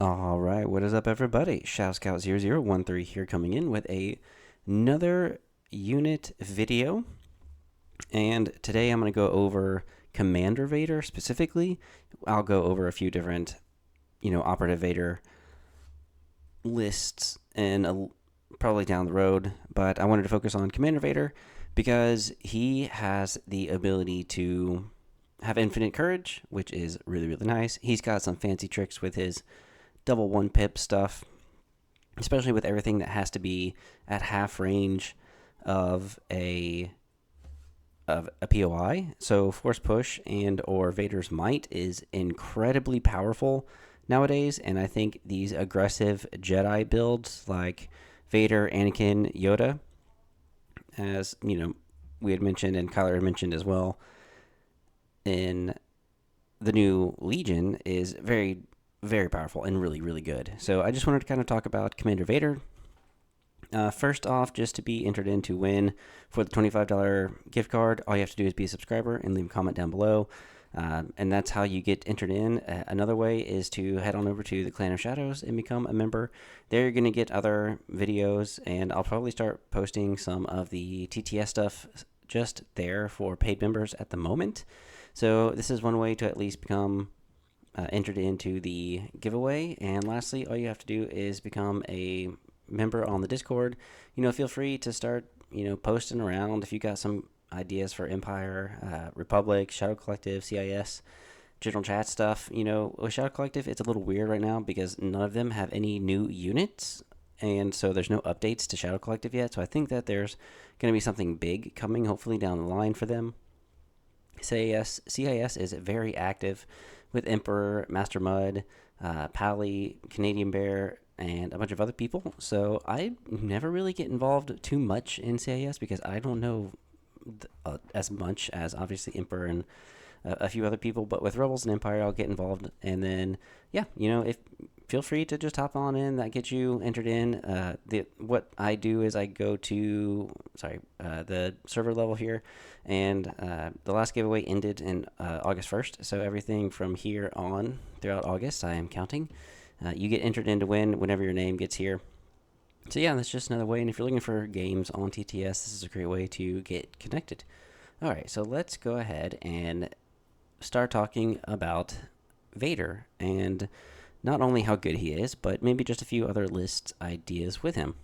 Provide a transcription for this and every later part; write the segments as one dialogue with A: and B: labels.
A: All right, what is up, everybody? Shadow Scout 0013 here, coming in with another unit video. And today I'm going to go over Commander Vader specifically. I'll go over a few different, Operative Vader lists and probably down the road, but I wanted to focus on Commander Vader because he has the ability to have infinite courage, which is really, really nice. He's got some fancy tricks with his double one pip stuff, especially with everything that has to be at half range of a POI. So Force Push and or Vader's Might is incredibly powerful nowadays, and I think these aggressive Jedi builds like Vader, Anakin, Yoda, as we had mentioned and Kyler had mentioned as well in the new Legion, is very, very powerful and really, really good. So I just wanted to kind of talk about Commander Vader. First off, just to be entered in to win for the $25 gift card, all you have to do is be a subscriber and leave a comment down below. And that's how you get entered in. Another way is to head on over to the Clan of Shadows and become a member. There you're going to get other videos, and I'll probably start posting some of the TTS stuff just there for paid members at the moment. So this is one way to at least become entered into the giveaway. And lastly, all you have to do is become a member on the Discord. Feel free to start, posting around if you got some ideas for Empire, Republic, Shadow Collective, CIS, general chat stuff. With Shadow Collective, it's a little weird right now because none of them have any new units, and so there's no updates to Shadow Collective yet. So I think that there's going to be something big coming, hopefully down the line for them. CIS is very active with Emperor, Master Mud, Pally, Canadian Bear, and a bunch of other people. So I never really get involved too much in CIS because I don't know as much as obviously Emperor and a few other people. But with Rebels and Empire, I'll get involved. And then, if feel free to just hop on in. That gets you entered in. What I do is I go to the server level here, and the last giveaway ended in August 1st. So everything from here on throughout August, I am counting. You get entered in to win whenever your name gets here. So yeah, that's just another way. And if you're looking for games on TTS, this is a great way to get connected. All right, so let's go ahead and start talking about Vader and not only how good he is, but maybe just a few other list ideas with him.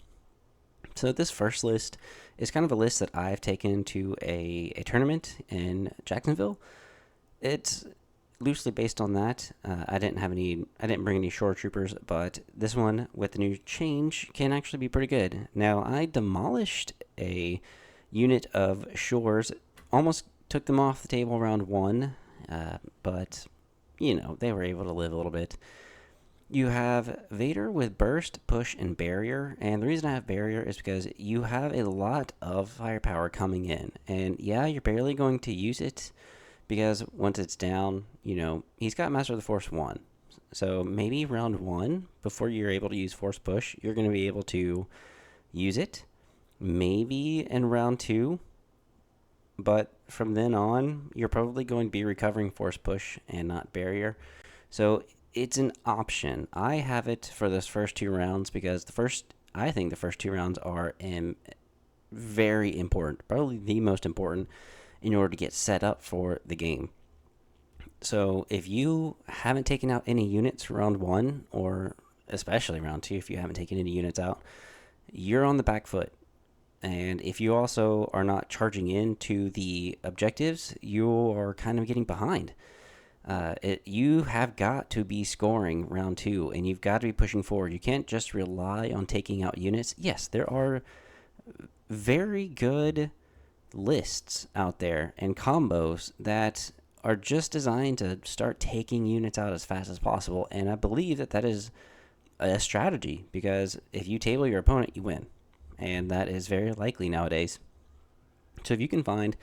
A: So this first list is kind of a list that I've taken to a tournament in Jacksonville. It's loosely based on that. I didn't bring any shore troopers, but this one with the new change can actually be pretty good. Now, I demolished a unit of shores, almost took them off the table round one, but they were able to live a little bit. You have Vader with Burst, Push, and Barrier, and the reason I have Barrier is because you have a lot of firepower coming in, and yeah, you're barely going to use it, because once it's down, he's got Master of the Force 1. So maybe round 1, before you're able to use Force Push, you're going to be able to use it. Maybe in round 2. But from then on, you're probably going to be recovering Force Push and not Barrier. So it's an option. I have it for those first 2 rounds because I think the first 2 rounds are very important. Probably the most important in order to get set up for the game. So if you haven't taken out any units round 1, or especially round 2, if you haven't taken any units out, you're on the back foot. And if you also are not charging into the objectives, you are kind of getting behind. You have got to be scoring round 2, and you've got to be pushing forward. You can't just rely on taking out units. Yes, there are very good lists out there and combos that are just designed to start taking units out as fast as possible, and I believe that is a strategy, because if you table your opponent, you win, and that is very likely nowadays. So if you can find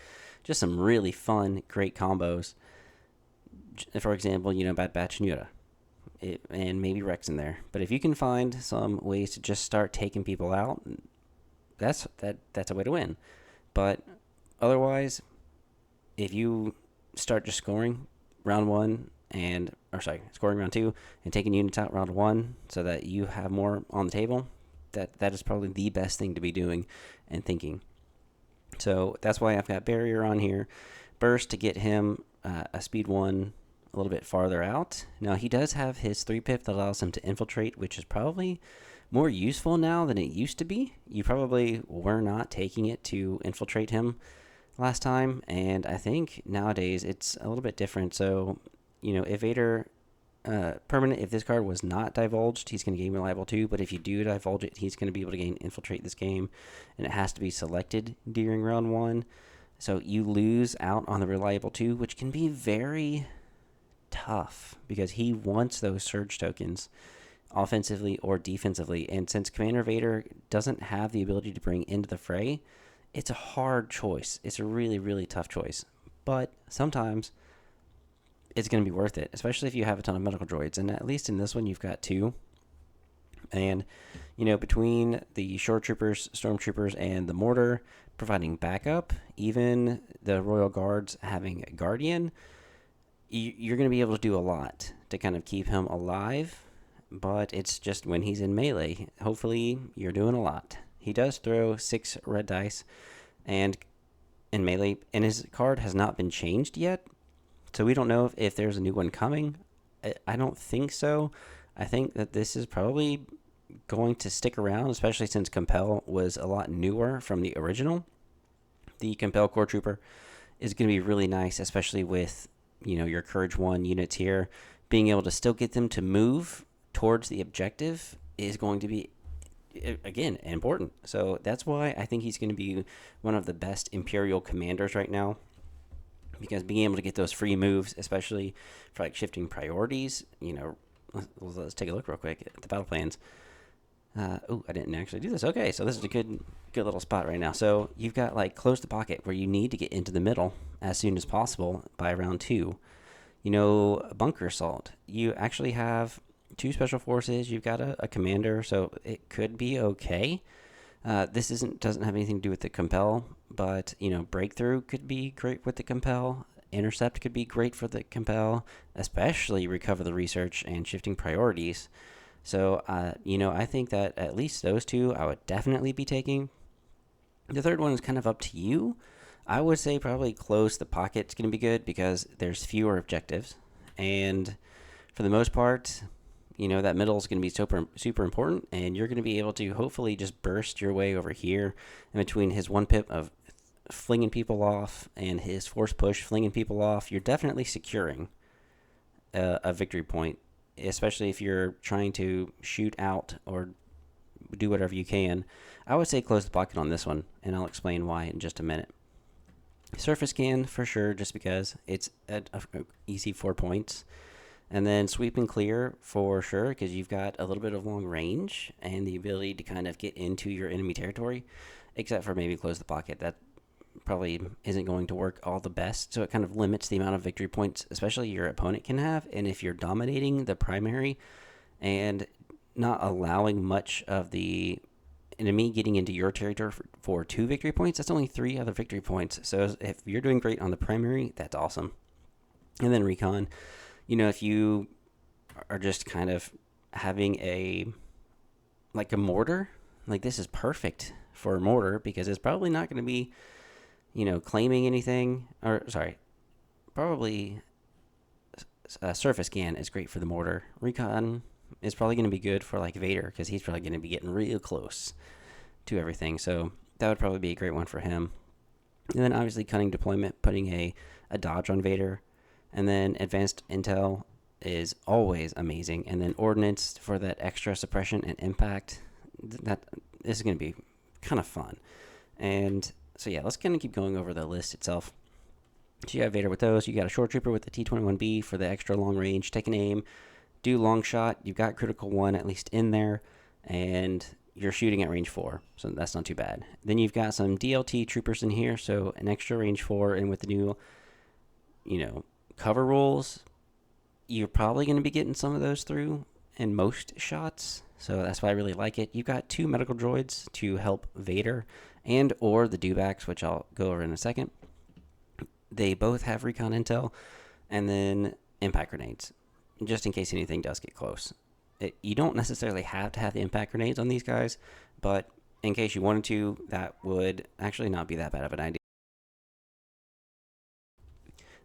A: just some really fun, great combos, for example, Bad Batch and Yoda, and maybe Rex in there, but if you can find some ways to just start taking people out, that's a way to win. But otherwise, if you start just scoring round 1 and scoring round 2 and taking units out round 1 so that you have more on the table, that is probably the best thing to be doing and thinking. So that's why I've got Barrier on here. Burst to get him a speed 1 a little bit farther out. Now he does have his 3-pip that allows him to infiltrate, which is probably more useful now than it used to be. You probably were not taking it to infiltrate him last time, and I think nowadays it's a little bit different. So, if Vader permanent, if this card was not divulged, he's going to gain reliable 2, but if you do divulge it, he's going to be able to gain infiltrate this game, and it has to be selected during round 1. So you lose out on the reliable 2, which can be very tough because he wants those surge tokens offensively or defensively, and since Commander Vader doesn't have the ability to bring into the fray, it's a hard choice. It's a really, really tough choice, but sometimes it's going to be worth it, especially if you have a ton of medical droids. And at least in this one, you've got 2. And, between the shore troopers, stormtroopers, and the mortar providing backup, even the Royal Guards having a guardian, you're going to be able to do a lot to kind of keep him alive. But it's just when he's in melee, hopefully you're doing a lot. He does throw 6 red dice and in melee, and his card has not been changed yet. So we don't know if there's a new one coming. I don't think so. I think that this is probably going to stick around, especially since Compel was a lot newer from the original. The Compel Core Trooper is going to be really nice, especially with, your Courage 1 units here. Being able to still get them to move towards the objective is going to be, again, important. So that's why I think he's going to be one of the best Imperial commanders right now. Because being able to get those free moves, especially for like shifting priorities, let's take a look real quick at the battle plans. I didn't actually do this. Okay, so this is a good little spot right now. So you've got like close the pocket where you need to get into the middle as soon as possible by round 2. Bunker assault. You actually have 2 special forces. You've got a commander, so it could be okay. This doesn't have anything to do with the Compel, but, Breakthrough could be great with the Compel. Intercept could be great for the Compel, especially Recover the Research and Shifting Priorities. So, I think that at least those 2 I would definitely be taking. The third one is kind of up to you. I would say probably Close the Pocket's going to be good because there's fewer objectives. And for the most part, that middle is going to be super, super important, and you're going to be able to hopefully just burst your way over here in between his 1-pip of flinging people off and his force push flinging people off. You're definitely securing a victory point, especially if you're trying to shoot out or do whatever you can. I would say Close the Pocket on this one, and I'll explain why in just a minute. Surface Scan for sure, just because it's a easy 4 points. And then Sweep and Clear for sure, because you've got a little bit of long range and the ability to kind of get into your enemy territory, except for maybe Close the Pocket. That probably isn't going to work all the best, so it kind of limits the amount of victory points, especially your opponent can have. And if you're dominating the primary and not allowing much of the enemy getting into your territory for 2 victory points, that's only 3 other victory points. So if you're doing great on the primary, that's awesome. And then Recon. If you are just kind of having a mortar, this is perfect for a mortar because it's probably not going to be, claiming anything. Probably Surface Scan is great for the mortar. Recon is probably going to be good for Vader because he's probably going to be getting real close to everything. So that would probably be a great one for him. And then obviously Cunning Deployment, putting a dodge on Vader. And then Advanced Intel is always amazing. And then Ordnance for that extra suppression and impact. This is going to be kind of fun. And so, yeah, let's kind of keep going over the list itself. So you have Vader with those. You got a Shore Trooper with the T-21B for the extra long range. Take an aim, do long shot. You've got Critical 1 at least in there. And you're shooting at range 4. So that's not too bad. Then you've got some DLT troopers in here. So an extra range 4. And with the new, cover rules, you're probably going to be getting some of those through in most shots, so that's why I really like it. You've got 2 medical droids to help Vader and or the dewbacks, which I'll go over in a second. They both have recon intel, and then impact grenades. just in case anything does get close. You don't necessarily have to have the impact grenades on these guys, but in case you wanted to, that would actually not be that bad of an idea.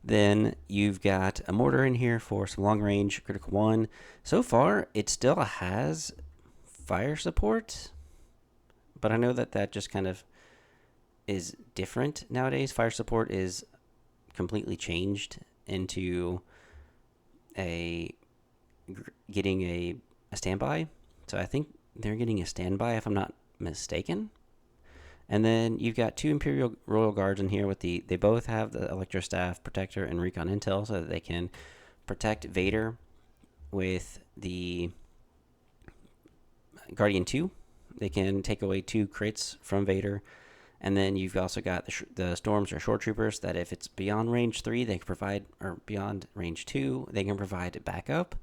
A: Then you've got a mortar in here for some long range critical one. So far, it still has fire support, but I know that that just kind of is different nowadays. Fire support is completely changed into a getting a standby. So I think they're getting a standby if I'm not mistaken. And then you've got two Imperial Royal Guards in here with they both have the Electro Staff, Protector, and Recon Intel so that they can protect Vader with the Guardian 2. They can take away 2 crits from Vader. And then you've also got the Storms or Shore Troopers that if it's beyond range 3, they can provide, or beyond range 2, they can provide backup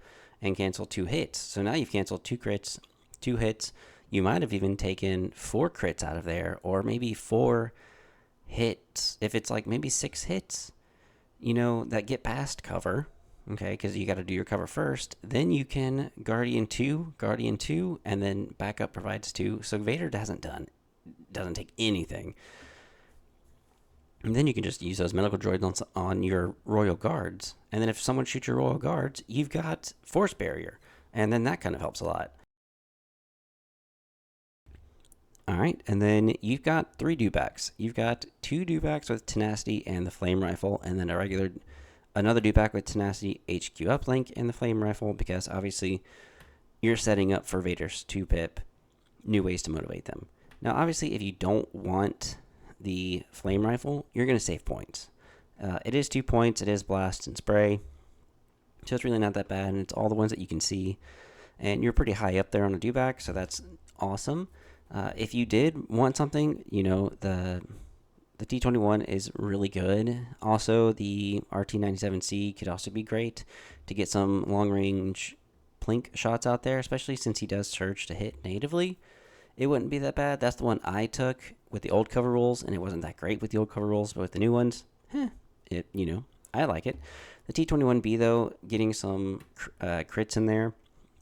A: and cancel 2 hits. So now you've canceled 2 crits, 2 hits. You might have even taken 4 crits out of there, or maybe 4 hits. If it's like maybe 6 hits, that get past cover, okay, because you got to do your cover first. Then you can Guardian 2, and then backup provides 2. So Vader doesn't take anything. And then you can just use those medical droids on your Royal Guards. And then if someone shoots your Royal Guards, you've got Force Barrier. And then that kind of helps a lot. All right, and then you've got 3 dewbacks. You've got 2 dewbacks with Tenacity and the Flame Rifle, and then another dewback with Tenacity, HQ Uplink, and the Flame Rifle, because obviously you're setting up for Vader's 2-pip, new ways to motivate them. Now, obviously, if you don't want the Flame Rifle, you're going to save points. It is 2 points, it is Blast and Spray, so it's really not that bad, and it's all the ones that you can see, and you're pretty high up there on a dewback, so that's awesome. If you did want something, the T-21 is really good. Also, the RT-97C could also be great to get some long-range plink shots out there, especially since he does surge to hit natively. It wouldn't be that bad. That's the one I took with the old cover rules, and it wasn't that great with the old cover rules, but with the new ones, I like it. The T-21B, though, getting some crits in there,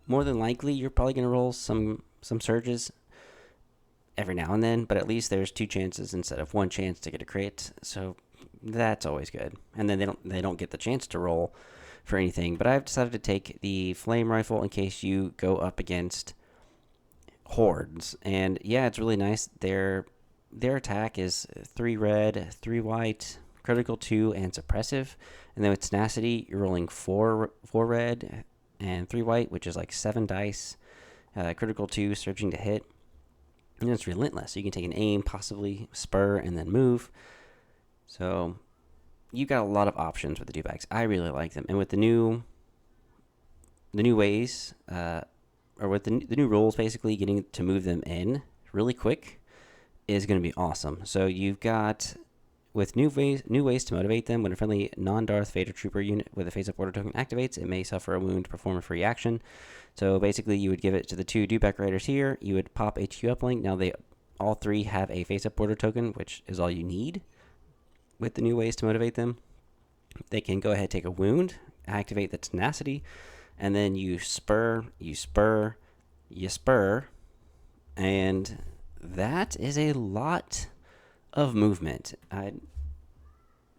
A: more than likely, you're probably going to roll some surges every now and then, but at least there's 2 chances instead of 1 chance to get a crit, so that's always good. And then they don't get the chance to roll for anything, but I've decided to take the Flame Rifle in case you go up against hordes. And yeah, it's really nice. Their attack is 3 red, 3 white, critical 2, and suppressive. And then with Tenacity, you're rolling 4 red and 3 white, which is like 7 dice. Critical 2, surging to hit. And it's relentless. So you can take an aim, possibly spur, and then move. So you've got a lot of options with the dewbacks. I really like them. And with the new ways, or with the new rules, basically getting to move them in really quick is going to be awesome. So you've got, with new ways to motivate them, when a friendly non-Darth Vader trooper unit with a face-up order token activates, it may suffer a wound, perform a free action. So basically, you would give it to the 2 dewback riders here. You would pop HQ Uplink. Now all 3 have a face-up order token, which is all you need. With the new ways to motivate them, they can go ahead, take a wound, activate the Tenacity, and then you spur, and that is a lot of movement. I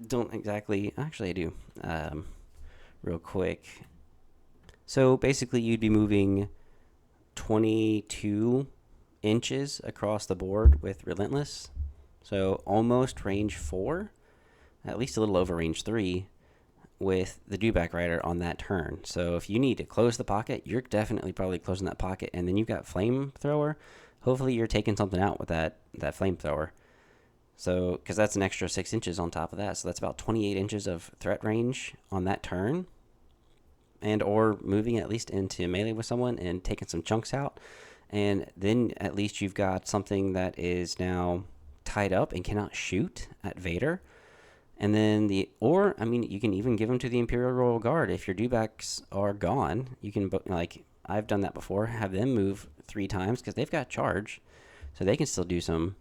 A: don't exactly, actually I do, real quick. So basically you'd be moving 22 inches across the board with Relentless. So almost range 4, at least a little over range 3 with the dewback rider on that turn. So if you need to close the pocket, you're definitely probably closing that pocket. And then you've got Flamethrower. Hopefully you're taking something out with that Flamethrower. So, because that's an extra 6 inches on top of that. So that's about 28 inches of threat range on that turn. And or moving at least into melee with someone and taking some chunks out. And then at least you've got something that is now tied up and cannot shoot at Vader. And then you can even give them to the Imperial Royal Guard. If your dewbacks are gone, you can, I've done that before, have them move 3 times because they've got charge. So they can still do some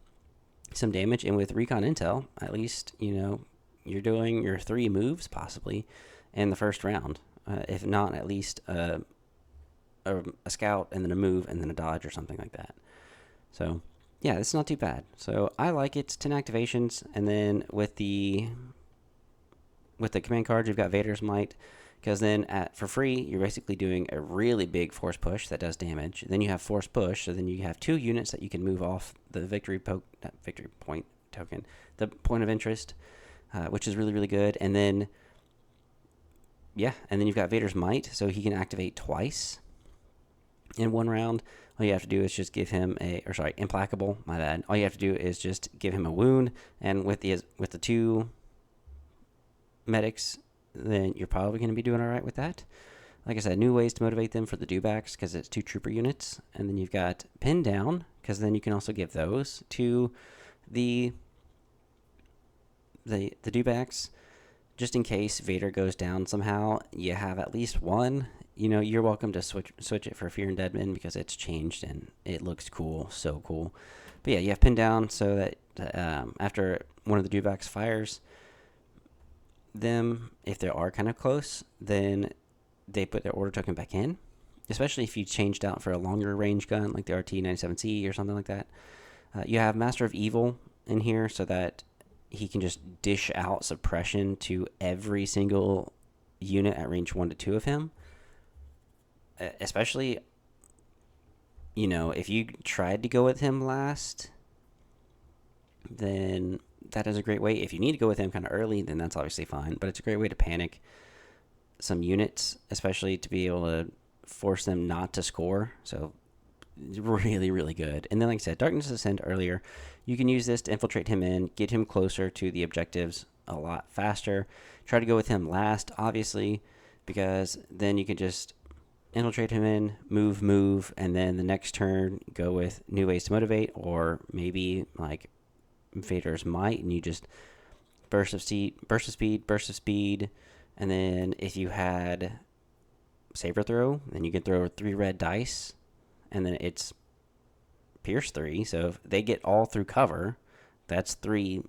A: damage. And with Recon Intel, at least, you're doing your 3 moves possibly in the first round. if not at least a scout and then a move and then a dodge or something like that. So yeah, it's not too bad. So I like it. 10 activations, and then with the command cards, you've got Vader's Might, because then for free, you're basically doing a really big force push that does damage. Then you have force push, so then you have 2 units that you can move off the victory point token, the point of interest, which is really, really good. And then, yeah, and then you've got Vader's Might, so he can activate twice in one round. All you have to do is just give him Implacable, my bad. All you have to do is just give him a wound, and with the 2 medics, then you're probably going to be doing all right with that. Like I said, new ways to motivate them for the dewbacks, because it's 2 trooper units. And then you've got Pin Down, because then you can also give those to the dewbacks, just in case Vader goes down somehow. You have at least one. You're welcome to switch it for Fear and Dead Men, because it's changed and it looks cool, so cool. But yeah, you have Pin Down, so that after one of the dewbacks fires them, if they are kind of close, then they put their order token back in, especially if you changed out for a longer range gun like the RT-97C or something like that. You have Master of Evil in here, so that he can just dish out suppression to every single unit at range 1 to 2 of him. Especially, if you tried to go with him last, then that is a great way. If you need to go with him kind of early, then that's obviously fine. But it's a great way to panic some units, especially to be able to force them not to score. So really, really good. And then, like I said, Darkness Ascend earlier, you can use this to infiltrate him in, get him closer to the objectives a lot faster. Try to go with him last, obviously, because then you can just infiltrate him in, move, and then the next turn go with new ways to motivate, or maybe like Vader's Might, and you just burst of speed, and then if you had Saber Throw, then you can throw 3 red dice, and then it's Pierce 3, so if they get all through cover, that's 3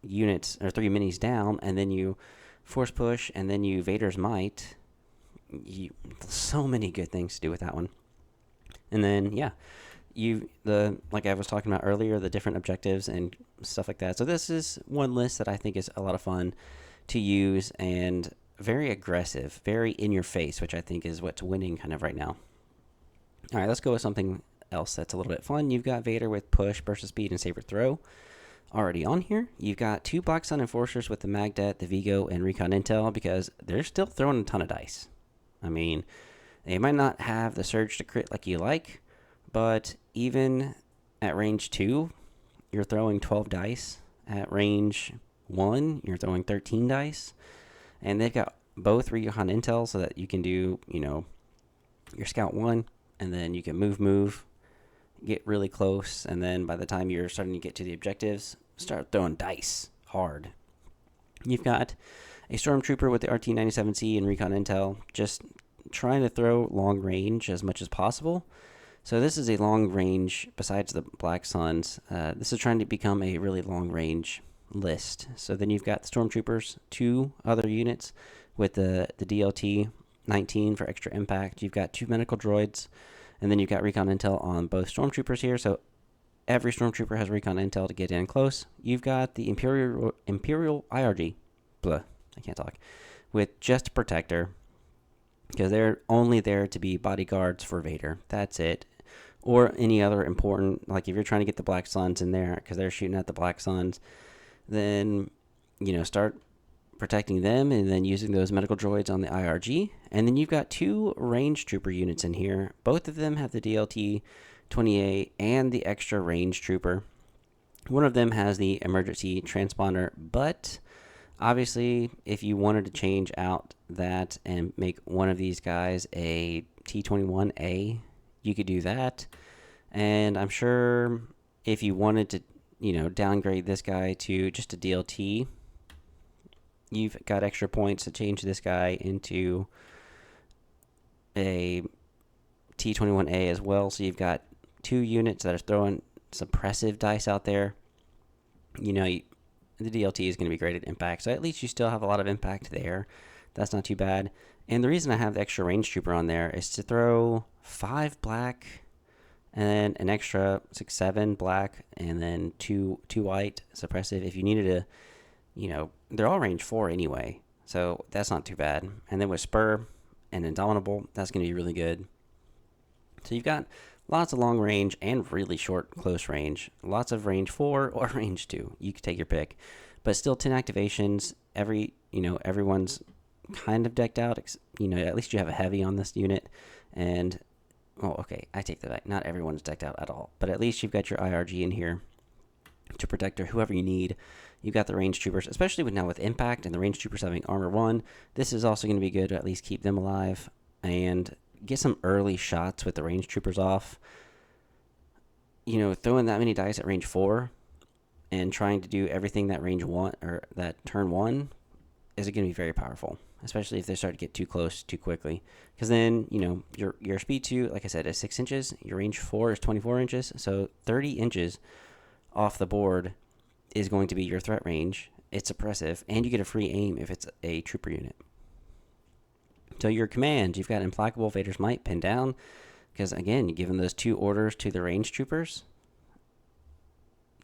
A: units, or 3 minis down, and then you force push, and then you Vader's Might. So many good things to do with that one. And then, yeah, like I was talking about earlier, the different objectives and stuff like that. So this is one list that I think is a lot of fun to use, and very aggressive, very in your face, which I think is what's winning kind of right now. All right, let's go with something else that's a little bit fun. You've got Vader with push, burst of speed, and saber throw already on here. You've got 2 Black Sun Enforcers with the Magdet, the Vigo, and Recon Intel, because they're still throwing a ton of dice. I mean, they might not have the surge to crit like you like, but even at range 2, you're throwing 12 dice. At range 1, you're throwing 13 dice. And they've got both Recon Intel, so that you can do, your Scout 1, and then you can move, get really close, and then by the time you're starting to get to the objectives, start throwing dice hard. You've got a Stormtrooper with the RT-97C and Recon Intel, just trying to throw long range as much as possible. So this is a long range, besides the Black Suns, this is trying to become a really long range list. So then you've got the Stormtroopers, 2 other units with the DLT 19 for extra impact. You've got 2 medical droids, and then you've got Recon Intel on both Stormtroopers here. So every Stormtrooper has Recon Intel to get in close. You've got the Imperial IRG, I can't talk, with just Protector, because they're only there to be bodyguards for Vader. That's it. Or any other important, like if you're trying to get the Black Suns in there, because they're shooting at the Black Suns, then, start protecting them, and then using those medical droids on the IRG. And then you've got 2 range trooper units in here. Both of them have the DLT 28 and the extra range trooper. One of them has the emergency transponder, but obviously, if you wanted to change out that and make one of these guys a T-21A, you could do that. And I'm sure if you wanted to, downgrade this guy to just a DLT, you've got extra points to change this guy into a T-21A as well. So you've got 2 units that are throwing suppressive dice out there. The DLT is going to be great at impact, so at least you still have a lot of impact there. That's not too bad. And the reason I have the extra range trooper on there is to throw 5 black and then an extra 6-7 black and then two white suppressive if you needed to. They're all range 4 anyway, so that's not too bad. And then with Spur and Indomitable, that's going to be really good. So you've got lots of long range and really short close range. Lots of range 4 or range 2. You can take your pick. But still 10 activations. Everyone's kind of decked out. At least you have a heavy on this unit. And, I take that back. Not everyone's decked out at all. But at least you've got your IRG in here to protect or whoever you need. You've got the range troopers, especially with impact and the range troopers having armor 1. This is also going to be good to at least keep them alive and get some early shots with the range troopers off. Throwing that many dice at range 4 and trying to do everything that range 1 or that turn 1 is going to be very powerful, especially if they start to get too close too quickly. Because then, your speed 2, like I said, is 6 inches. Your range 4 is 24 inches. So 30 inches off the board is going to be your threat range. It's suppressive, and you get a free aim if it's a trooper unit. So your commands, you've got Implacable, Vader's Might, pinned down, because again, you give them those 2 orders to the range troopers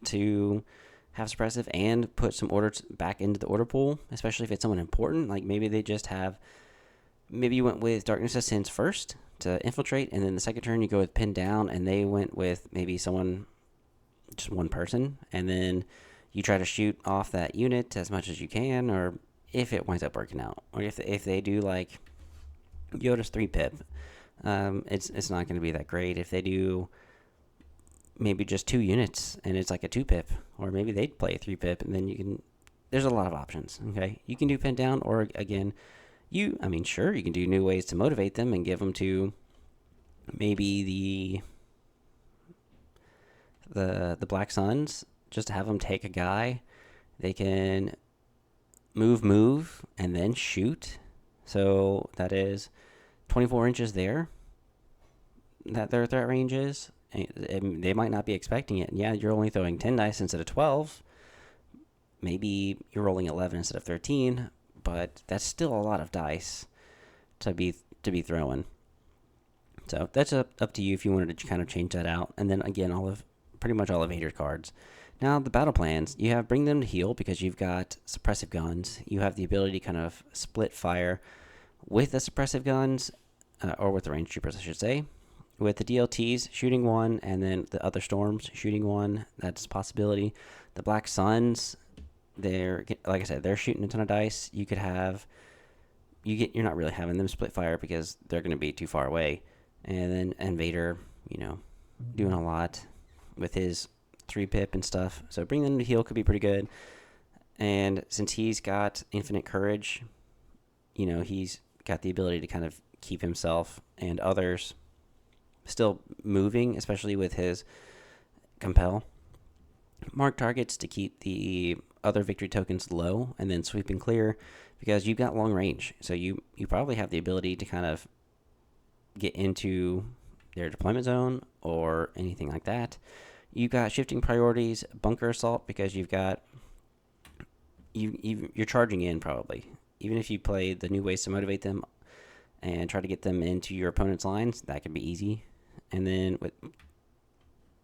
A: to have suppressive and put some orders back into the order pool, especially if it's someone important. Like maybe you went with Darkness Ascends first to infiltrate, and then the second turn you go with pinned down, and they went with maybe someone, just one person, and then you try to shoot off that unit as much as you can, or if it winds up working out, or if they do like Yoda's 3 pip, it's not going to be that great. If they do maybe just 2 units and it's like a 2 pip, or maybe they'd play a 3 pip, and then there's a lot of options. Okay, you can do pin down, or again, you can do new ways to motivate them and give them to maybe the Black Suns, just to have them take a guy. They can move, and then shoot. So that is 24 inches there. That their threat range is. They might not be expecting it. Yeah, you're only throwing 10 dice instead of 12. Maybe you're rolling 11 instead of 13, but that's still a lot of dice to be throwing. So that's up to you if you wanted to kind of change that out. And then again, pretty much all of Vader's cards. Now, the battle plans, you have Bring Them to Heal because you've got suppressive guns. You have the ability to kind of split fire with the suppressive guns, or with the range troopers, I should say. With the DLTs, shooting 1, and then the other storms, shooting 1. That's a possibility. The Black Suns, like I said, they're shooting a ton of dice. You're not really having them split fire because they're going to be too far away. And Vader, doing a lot with his 3 pip and stuff. So Bring Them to Heal could be pretty good. And since he's got infinite courage, he's got the ability to kind of keep himself and others still moving, especially with his compel. Mark targets to keep the other victory tokens low, and then sweep and clear because you've got long range. So you probably have the ability to kind of get into their deployment zone or anything like that. You've got shifting priorities, bunker assault, because you've got you're charging in probably. Even if you play the new ways to motivate them and try to get them into your opponent's lines, that could be easy. And then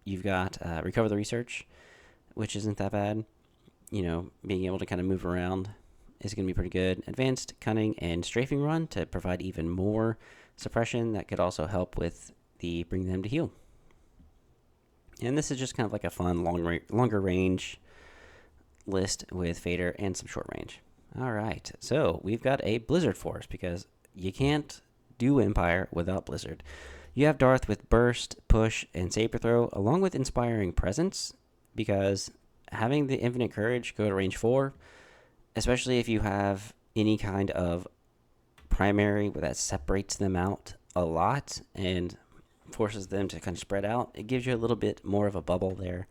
A: you've got recover the research, which isn't that bad. Being able to kind of move around is going to be pretty good. Advanced cunning and strafing run to provide even more suppression. That could also help with the Bring Them to Heal. And this is just kind of like a fun longer range list with Vader and some short range. All right, so we've got a Blizzard Force because you can't do Empire without Blizzard. You have Darth with Burst, Push, and Saber Throw, along with Inspiring Presence, because having the Infinite Courage go to range 4, especially if you have any kind of primary that separates them out a lot and forces them to kind of spread out, it gives you a little bit more of a bubble there.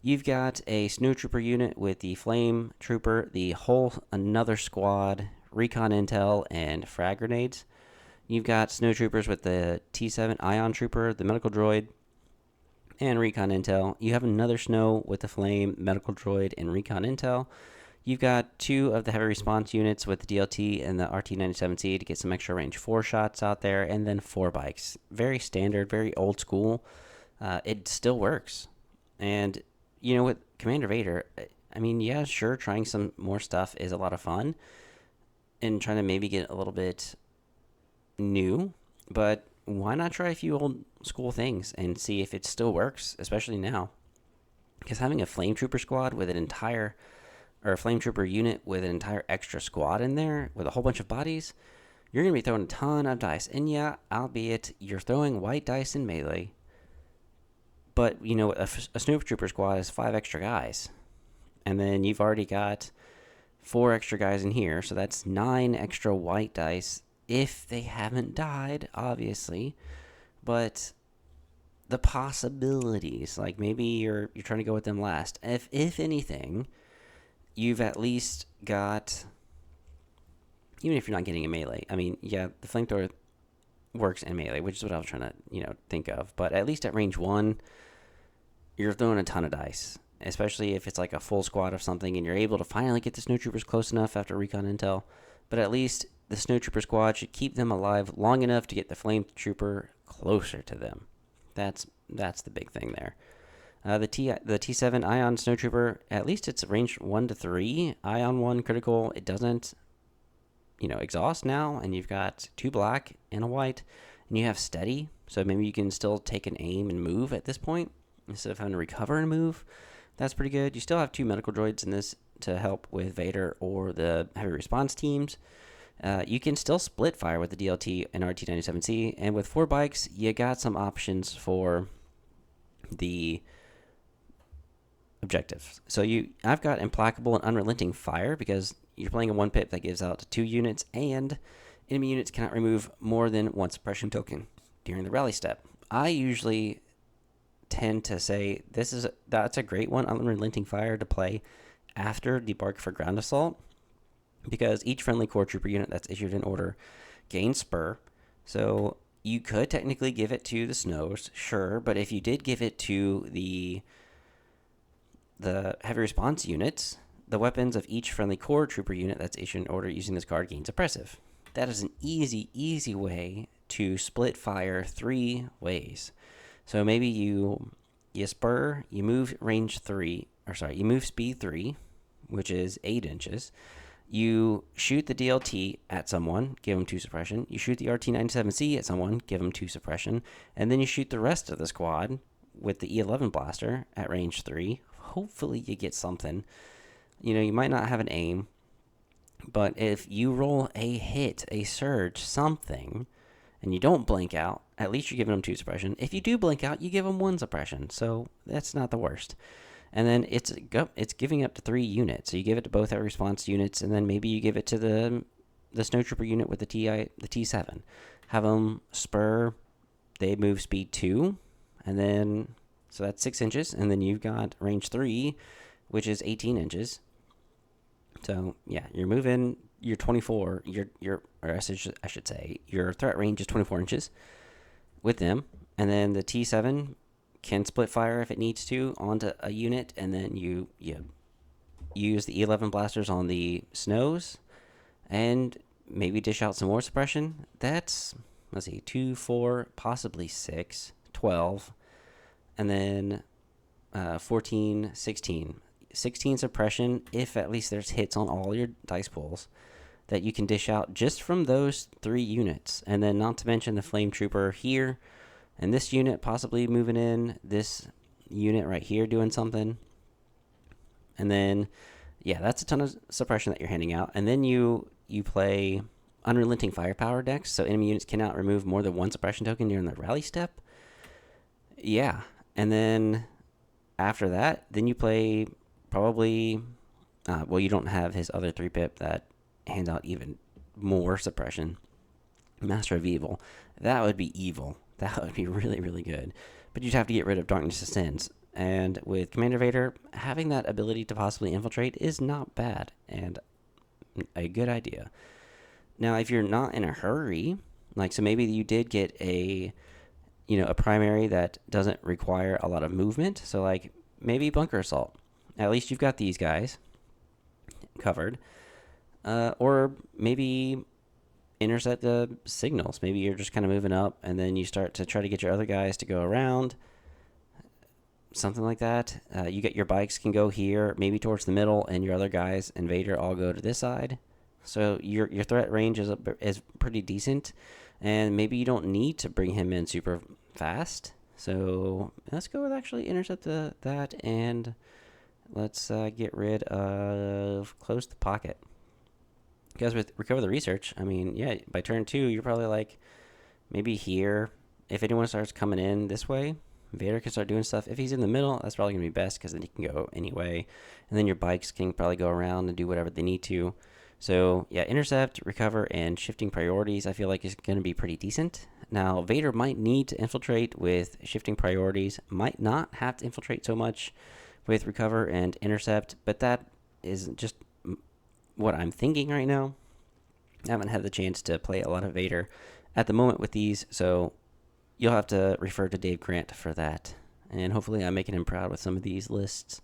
A: You've got a Snow Trooper unit with the Flame Trooper, the whole another squad, Recon Intel, and Frag Grenades. You've got Snow Troopers with the T7 Ion Trooper, the Medical Droid, and Recon Intel. You have another Snow with the Flame, Medical Droid, and Recon Intel. You've got 2 of the heavy response units with the DLT and the RT-97C to get some extra range 4 shots out there, and then 4 bikes. Very standard, very old school. It still works. And, with Commander Vader, I mean, yeah, sure, trying some more stuff is a lot of fun and trying to maybe get a little bit new, but why not try a few old school things and see if it still works, especially now? Because having a Flame Trooper squad with an entire, or a Flame Trooper unit with an entire extra squad in there with a whole bunch of bodies, you're going to be throwing a ton of dice. And yeah, albeit you're throwing white dice in melee, but, a Snoop Trooper squad is 5 extra guys. And then you've already got 4 extra guys in here, so that's 9 extra white dice if they haven't died, obviously. But the possibilities, like maybe you're trying to go with them last. If anything, you've at least got, even if you're not getting a melee. I mean, yeah, the flamethrower works in melee, which is what I was trying to think of. But at least at range 1, you're throwing a ton of dice, especially if it's like a full squad of something and you're able to finally get the Snow Troopers close enough after recon intel. But at least the Snow Trooper squad should keep them alive long enough to get the Flame Trooper closer to them. That's the big thing there. The T7 Ion Snow Trooper, at least it's range 1 to 3. Ion 1 critical, it doesn't exhaust now, and you've got 2 black and a white, and you have steady, so maybe you can still take an aim and move at this point instead of having to recover and move. That's pretty good. You still have 2 medical droids in this to help with Vader or the heavy response teams. You can still split fire with the DLT and RT-97C, and with 4 bikes, you got some options for the objectives. So I've got Implacable and Unrelenting Fire because you're playing a 1-pip that gives out 2 units, and enemy units cannot remove more than 1 suppression token during the rally step. I usually tend to say that's a great one, Unrelenting Fire, to play after Debark for Ground Assault, because each friendly core trooper unit that's issued an order gains spur. So you could technically give it to the Snows, sure, but if you did give it to the heavy response units, the weapons of each friendly core trooper unit that's issued an order using this card gains oppressive. That is an easy way to split fire 3 ways. So maybe you spur, you move range 3, you move speed 3, which is 8 inches. You shoot the DLT at someone, give them 2 suppression. You shoot the RT-97C at someone, give them 2 suppression. And then you shoot the rest of the squad with the E11 blaster at range 3. Hopefully you get something. You might not have an aim, but if you roll a hit, a surge, something, and you don't blink out, at least you're giving them 2 suppression. If you do blink out, you give them 1 suppression. So that's not the worst. And then it's giving up to 3 units. So you give it to both our response units, and then maybe you give it to the Snow Trooper unit with the T7. Have them spur, they move speed 2, and then, so that's 6 inches, and then you've got range 3, which is 18 inches. So yeah, you're moving, you're 24, or I should say, your threat range is 24 inches with them, and then the T7 can split fire if it needs to onto a unit, and then you use the E11 blasters on the Snows, and maybe dish out some more suppression. That's, 2, 4, possibly 6, 12, and then 14, 16. 16 suppression if at least there's hits on all your dice pools that you can dish out just from those 3 units. And then not to mention the Flame Trooper here, and this unit possibly moving in, this unit right here doing something. And then, yeah, that's a ton of suppression that you're handing out. And then you play Unrelenting Firepower decks, so enemy units cannot remove more than 1 suppression token during the rally step. Yeah, and then after that, then you play probably, you don't have his other 3-pip that hands out even more suppression. Master of Evil. That would be evil. That would be really, really good. But you'd have to get rid of Darkness Ascends. And with Commander Vader, having that ability to possibly infiltrate is not bad and a good idea. Now, if you're not in a hurry, so maybe you did get a primary that doesn't require a lot of movement. So maybe Bunker Assault. At least you've got these guys. covered. Or maybe intercept the signals. Maybe you're just kind of moving up, and then you start to try to get your other guys to go around. Something like that. You get your bikes can go here, maybe towards the middle, and your other guys and Vader all go to this side. So your threat range is pretty decent, and maybe you don't need to bring him in super fast. So let's go with actually intercept that, and let's get rid of close the pocket. Because with recover the research, I mean, yeah, by turn 2, you're probably like maybe here. If anyone starts coming in this way, Vader can start doing stuff. If he's in the middle, that's probably going to be best because then he can go anyway. And then your bikes can probably go around and do whatever they need to. So, yeah, intercept, recover, and shifting priorities I feel like is going to be pretty decent. Now, Vader might need to infiltrate with shifting priorities, might not have to infiltrate so much with recover and intercept, but that is just what I'm thinking right now. I haven't had the chance to play a lot of Vader at the moment with these, so you'll have to refer to Dave Grant for that. And hopefully I'm making him proud with some of these lists.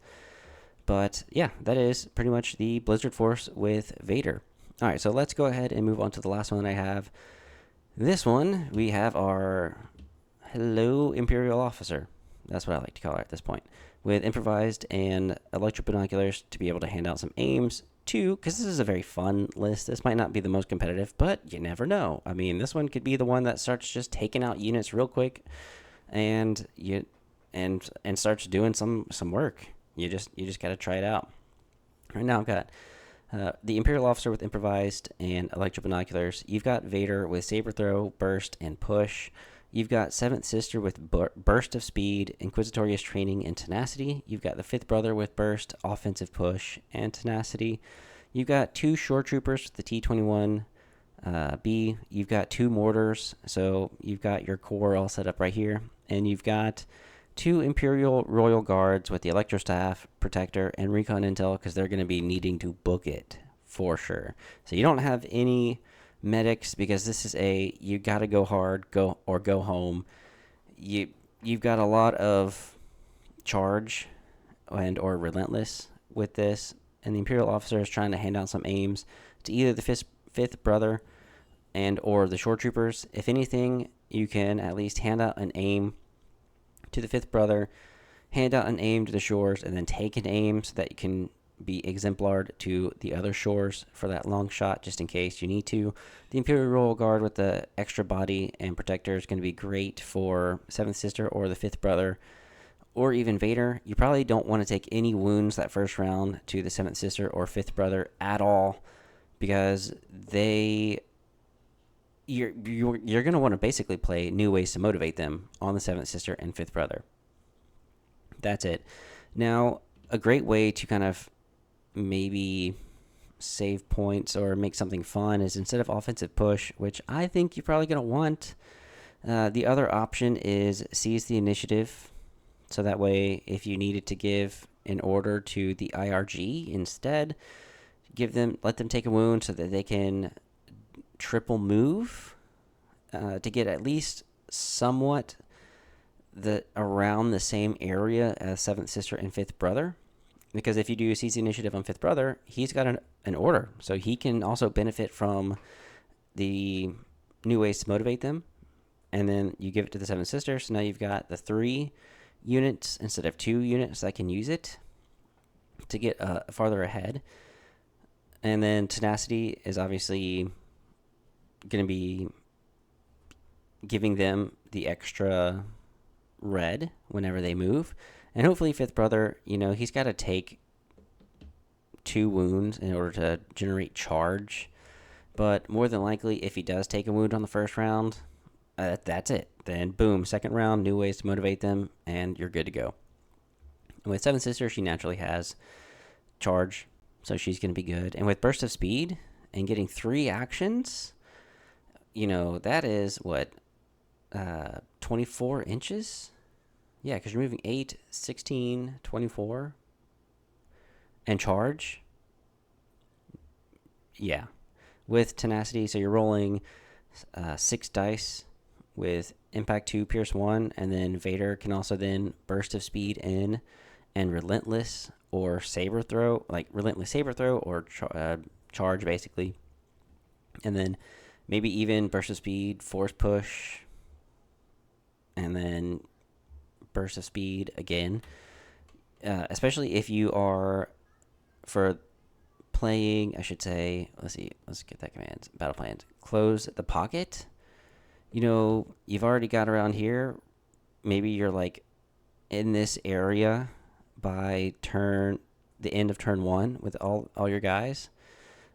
A: But yeah, that is pretty much the Blizzard Force with Vader. All right, so let's go ahead and move on to the last one that I have. This one, we have our Hello Imperial Officer. That's what I like to call her at this point. With improvised and electro binoculars to be able to hand out some aims. 2, because this is a very fun list. This might not be the most competitive, but you never know. I mean, this one could be the one that starts just taking out units real quick, and starts doing some work. You just got to try it out. Right now, I've got the Imperial Officer with improvised and electro binoculars. You've got Vader with saber throw, burst, and push. You've got 7th Sister with burst of speed, inquisitorious training, and tenacity. You've got the 5th Brother with burst, offensive push, and tenacity. You've got 2 shore troopers with the T-21 B. You've got 2 mortars, so you've got your core all set up right here. And you've got 2 Imperial Royal Guards with the Electrostaff, Protector, and Recon Intel, because they're going to be needing to book it for sure. So you don't have any medics because this is you gotta go hard, go home. You've got a lot of charge and or relentless with this, and the Imperial Officer is trying to hand out some aims to either the 5th Brother and or the shore troopers. If anything, you can at least hand out an aim to the 5th Brother, hand out an aim to the shores, and then take an aim so that you can be exemplared to the other shores for that long shot just in case you need to. The Imperial Royal Guard with the extra body and protector is going to be great for 7th Sister or the 5th Brother or even Vader. You probably don't want to take any wounds that first round to the 7th Sister or 5th Brother at all because you're going to want to basically play new ways to motivate them on the 7th Sister and 5th Brother. That's it. Now, a great way to kind of maybe save points or make something fun is instead of offensive push, which I think you're probably going to want, the other option is seize the initiative. So that way, if you needed to give an order to the IRG instead, let them take a wound so that they can triple move to get at least somewhat around the same area as 7th Sister and 5th Brother. Because if you do seize the initiative on 5th Brother, he's got an order. So he can also benefit from the new ways to motivate them. And then you give it to the 7th Sister. So now you've got the 3 units instead of 2 units that can use it to get farther ahead. And then tenacity is obviously going to be giving them the extra red whenever they move. And hopefully 5th Brother, he's got to take 2 wounds in order to generate charge. But more than likely, if he does take a wound on the first round, that's it. Then boom, second round, new ways to motivate them, and you're good to go. And with 7th Sister, she naturally has charge, so she's going to be good. And with burst of speed and getting 3 actions, that is what, 24 inches? Yeah, because you're moving 8, 16, 24, and charge. Yeah. With tenacity, so you're rolling 6 dice with impact 2, pierce 1, and then Vader can also then burst of speed in and relentless or saber throw, like relentless saber throw or charge basically, and then maybe even burst of speed, force push, and then burst of speed again. Especially if you are for playing, I should say, let's see, let's get that command. Battle plans. Close the pocket. You've already got around here. Maybe you're like in this area by the end of turn 1 with all your guys,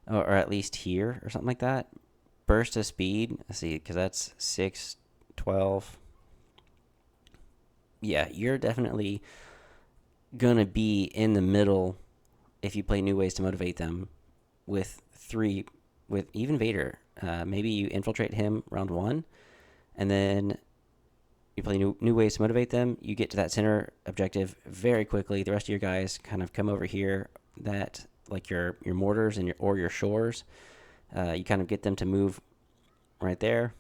A: or at least here or something like that. Burst of speed. Let's see, because that's 6, 12. Yeah, you're definitely gonna be in the middle if you play new ways to motivate them with even Vader. Maybe you infiltrate him round 1, and then you play new ways to motivate them. You get to that center objective very quickly. The rest of your guys kind of come over here. That like your mortars and your shores. You kind of get them to move right there,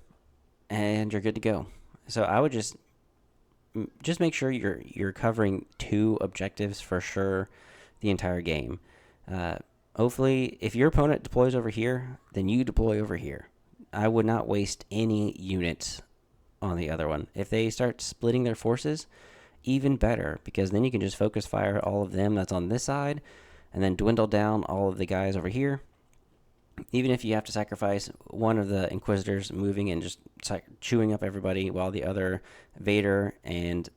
A: and you're good to go. So I would just make sure you're covering 2 objectives for sure the entire game. Hopefully, if your opponent deploys over here, then you deploy over here. I would not waste any units on the other one. If they start splitting their forces, even better, because then you can just focus fire all of them that's on this side, and then dwindle down all of the guys over here. Even if you have to sacrifice one of the Inquisitors moving and just chewing up everybody, while the other Vader and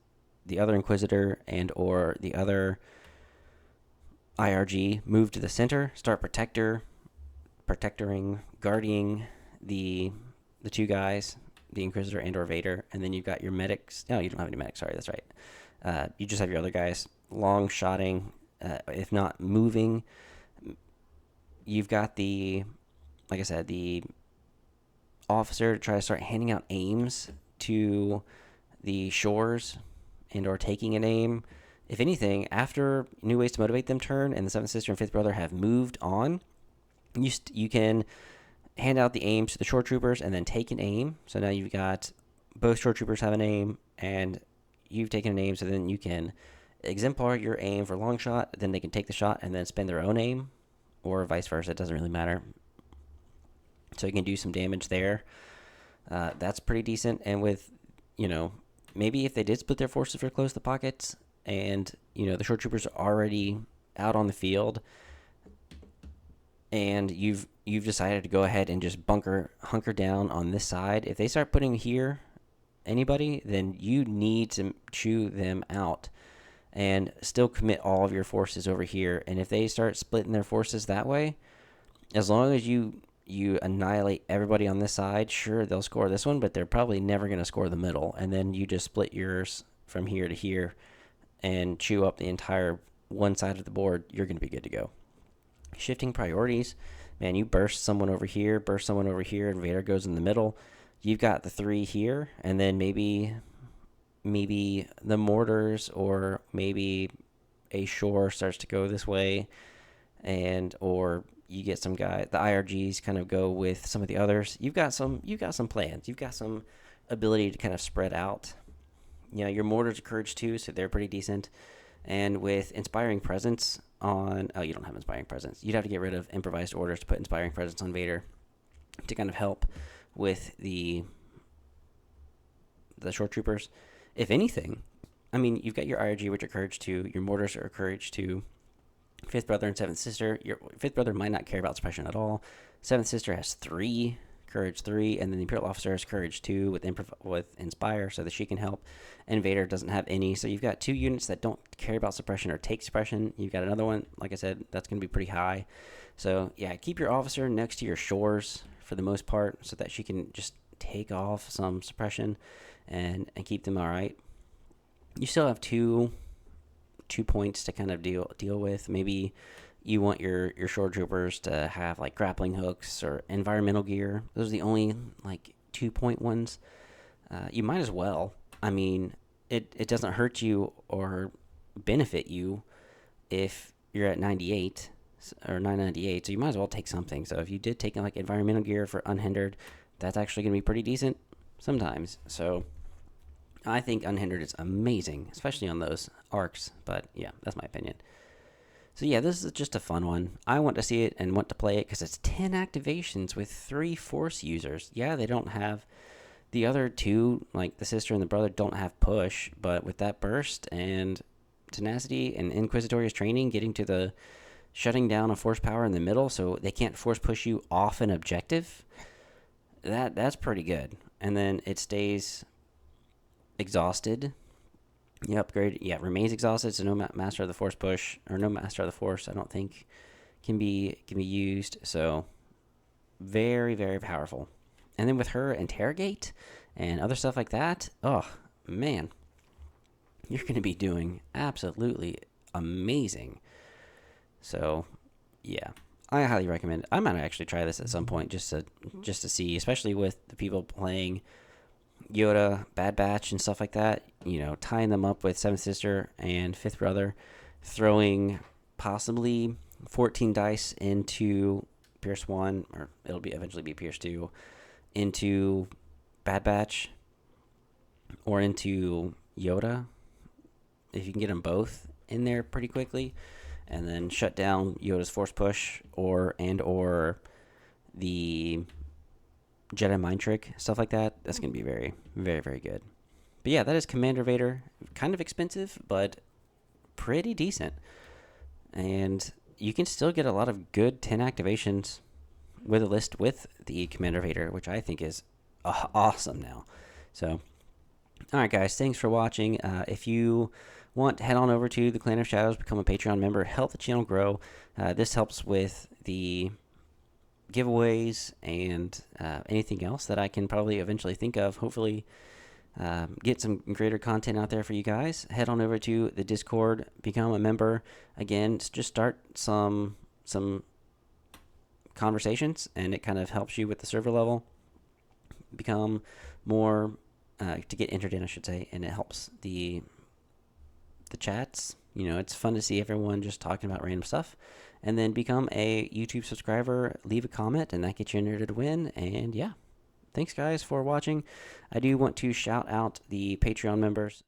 A: the other Inquisitor and or the other IRG move to the center, start protectoring, guarding the 2 guys, the Inquisitor and or Vader, and then you've got your medics. No, you don't have any medics. Sorry, that's right. You just have your other guys long shotting, if not moving. You've got like I said, the officer to try to start handing out aims to the shores and or taking an aim. If anything, after New Ways to Motivate Them turn and the 7th Sister and 5th Brother have moved on, you can hand out the aims to the shore troopers and then take an aim. So now you've got both shore troopers have an aim and you've taken an aim, so then you can exemplar your aim for long shot, then they can take the shot and then spend their own aim, or vice versa. It doesn't really matter. So you can do some damage there. That's pretty decent. And with, maybe if they did split their forces for close the pockets and, the shore troopers are already out on the field and you've decided to go ahead and just hunker down on this side, if they start putting here anybody, then you need to chew them out and still commit all of your forces over here. And if they start splitting their forces that way, as long as you annihilate everybody on this side, sure, they'll score this one, but they're probably never going to score the middle. And then you just split yours from here to here and chew up the entire one side of the board. You're going to be good to go. Shifting priorities, man, you burst someone over here, and Vader goes in the middle. You've got the 3 here, and then maybe the mortars or maybe a shore starts to go this way, or you get some guy, the IRGs kind of go with some of the others. You've got some plans. You've got some ability to kind of spread out. Your mortars are courage 2, so they're pretty decent. And with Inspiring Presence you don't have Inspiring Presence. You'd have to get rid of Improvised Orders to put Inspiring Presence on Vader to kind of help with the shore troopers. If anything, you've got your IRG, which are courage 2. Your mortars are courage 2. 5th Brother and 7th Sister. Your 5th Brother might not care about suppression at all. 7th Sister has 3, courage 3, and then the Imperial Officer has courage 2 with Inspire, so that she can help. And Vader doesn't have any, so you've got 2 units that don't care about suppression or take suppression. You've got another one, like I said, that's going to be pretty high. So yeah, keep your officer next to your shores for the most part, so that she can just take off some suppression and keep them all right. You still have 2 points to kind of deal with. Maybe you want your shore troopers to have like grappling hooks or environmental gear. Those are the only like 2-point ones. You might as well. It doesn't hurt you or benefit you if you're at 98 or 998, so you might as well take something. So if you did take like environmental gear for unhindered, that's actually going to be pretty decent sometimes. So I think unhindered is amazing, especially on those arcs. But yeah, that's my opinion. So yeah, this is just a fun one. I want to see it and want to play it because it's 10 activations with 3 force users. Yeah, they don't have the other two, like the sister and the brother, don't have push, but with that burst and tenacity and Inquisitorious training, getting to the shutting down a force power in the middle, so they can't force push you off an objective. That's pretty good. And then it stays exhausted. You upgrade, yeah, remains exhausted, so no master of the force push or no master of the force. I don't think can be used. So very very powerful. And then with her interrogate and other stuff like that, oh man, you're going to be doing absolutely amazing. So yeah, I highly recommend it. I might actually try this at some point just to see, especially with the people playing Yoda, Bad Batch, and stuff like that. You know, tying them up with Seventh Sister and Fifth Brother, throwing possibly 14 dice into Pierce 1, or it'll be eventually be Pierce 2, into Bad Batch or into Yoda. If you can get them both in there pretty quickly, and then shut down Yoda's force push or the Jedi mind trick, stuff like that, that's going to be very, very, very good. But yeah, that is Commander Vader. Kind of expensive, but pretty decent. And you can still get a lot of good 10 activations with a list with the Commander Vader, which I think is awesome now. So, all right, guys, thanks for watching. If you want, head on over to the Clan of Shadows, become a Patreon member, help the channel grow. This helps with the giveaways and anything else that I can probably eventually think of. Hopefully, get some greater content out there for you guys. Head on over to the Discord, become a member. Again, just start some conversations, and it kind of helps you with the server level become more to get entered in, I should say, and it helps the chats. You know, it's fun to see everyone just talking about random stuff. And then become a YouTube subscriber, leave a comment, and that gets you entered to win. And yeah, thanks guys for watching. I do want to shout out the Patreon members.